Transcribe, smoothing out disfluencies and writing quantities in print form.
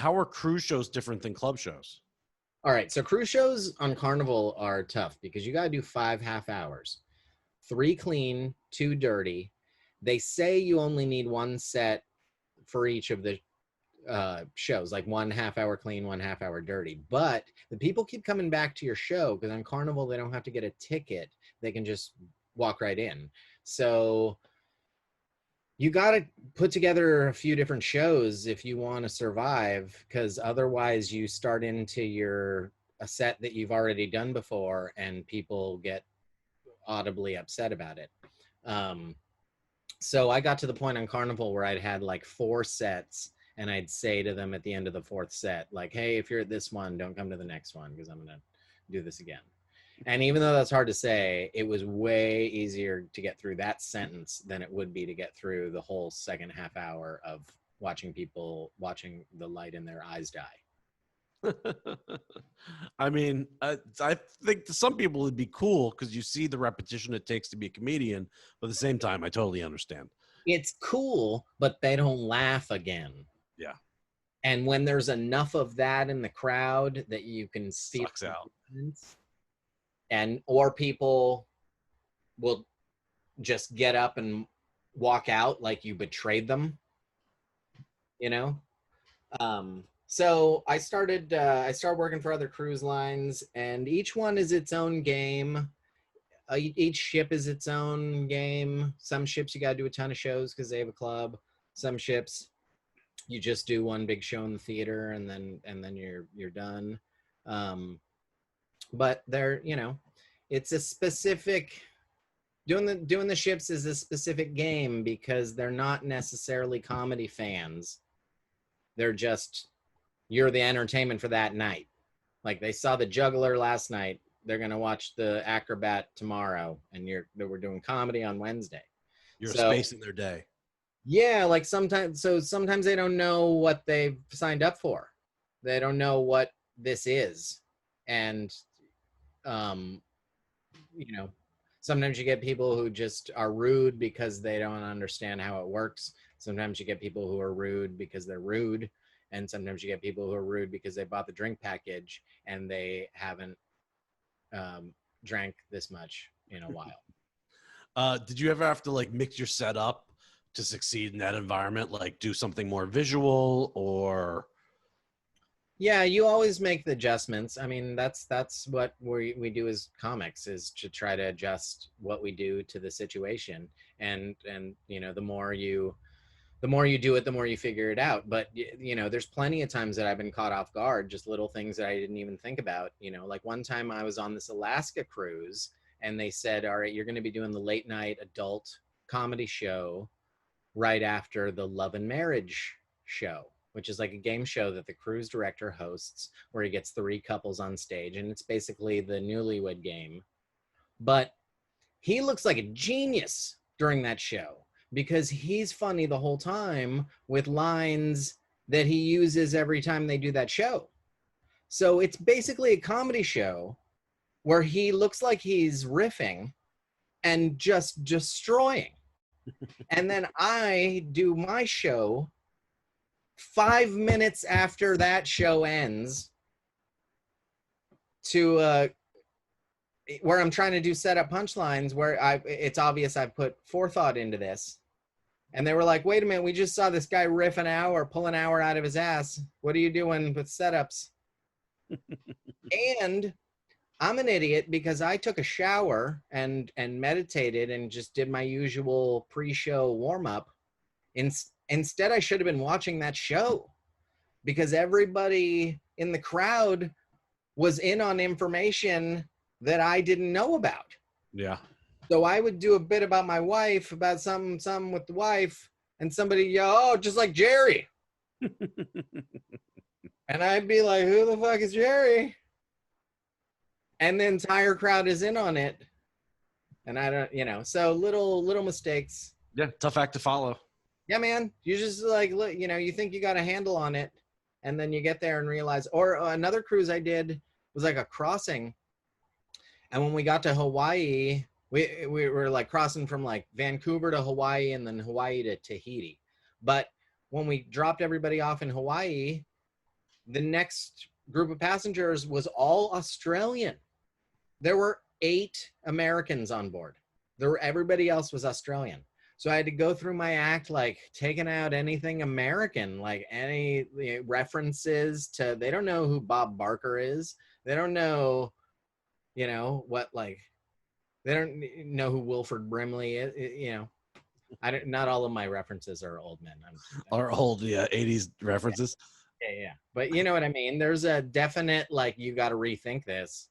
how are cruise shows different than club shows? All right, so cruise shows on Carnival are tough because you got to do 5 half hours, 3 clean, 2 dirty. They say you only need 1 set for each of the shows, like 1 half hour clean, 1 half hour dirty. But the people keep coming back to your show because on Carnival they don't have to get a ticket; they can just walk right in. So you got to put together a few different shows if you want to survive, because otherwise you start into a set that you've already done before and people get audibly upset about it. So I got to the point on Carnival where I'd had like 4 sets, and I'd say to them at the end of the 4th set, like, hey, if you're at this one, don't come to the next one because I'm going to do this again. And even though that's hard to say, it was way easier to get through that sentence than it would be to get through the whole second half hour of watching people watching the light in their eyes die. I mean, I think to some people it'd be cool because you see the repetition it takes to be a comedian, but at the same time, I totally understand. It's cool, but they don't laugh again. Yeah. And when there's enough of that in the crowd that you can feel Sucks out. or people will just get up and walk out like you betrayed them, you know? So I started working for other cruise lines, and each one is its own game. Each ship is its own game. Some ships you got to do a ton of shows because they have a club. Some ships you just do one big show in the theater and then you're done. But they're, it's a specific, doing the ships is a specific game because they're not necessarily comedy fans. They're just, you're the entertainment for that night. Like they saw the juggler last night, they're going to watch the acrobat tomorrow, and we're doing comedy on Wednesday. You're a space in their day. Yeah, like sometimes they don't know what they've signed up for. They don't know what this is. And sometimes you get people who just are rude because they don't understand how it works. Sometimes you get people who are rude because they're rude. And sometimes you get people who are rude because they bought the drink package and they haven't drank this much in a while. Did you ever have to like mix your setup to succeed in that environment? Like do something more visual or? Yeah, you always make the adjustments. I mean, that's what we do as comics, is to try to adjust what we do to the situation. And the more you do it, the more you figure it out. But there's plenty of times that I've been caught off guard, just little things that I didn't even think about. Like one time I was on this Alaska cruise and they said, all right, you're going to be doing the late night adult comedy show right after the Love and Marriage show, which is like a game show that the cruise director hosts where he gets 3 couples on stage, and it's basically the Newlywed Game. But he looks like a genius during that show because he's funny the whole time with lines that he uses every time they do that show. So it's basically a comedy show where he looks like he's riffing and just destroying. And then I do my show 5 minutes after that show ends to where I'm trying to do setup punchlines where it's obvious I've put forethought into this. And they were like, wait a minute, we just saw this guy riff an hour, pull an hour out of his ass. What are you doing with setups? And I'm an idiot because I took a shower and meditated and just did my usual pre-show warm-up. Instead, I should have been watching that show because everybody in the crowd was in on information that I didn't know about. Yeah. So I would do a bit about my wife, about something with the wife, and somebody yell, oh, just like Jerry. And I'd be like, who the fuck is Jerry? And the entire crowd is in on it. And I don't, so little mistakes. Yeah, tough act to follow. Yeah, man. You just like, you think you got a handle on it. And then you get there and realize, or another cruise I did was like a crossing. And when we got to Hawaii, we were like crossing from like Vancouver to Hawaii and then Hawaii to Tahiti. But when we dropped everybody off in Hawaii, the next group of passengers was all Australian. There were 8 Americans on board. Everybody else was Australian. So I had to go through my act, like taking out anything American, like any references to, they don't know who Bob Barker is. They don't know, what, like, they don't know who Wilford Brimley is. Not all of my references are old men. Our old 80s references. Yeah. But you know what I mean? There's a definite, like, you got to rethink this.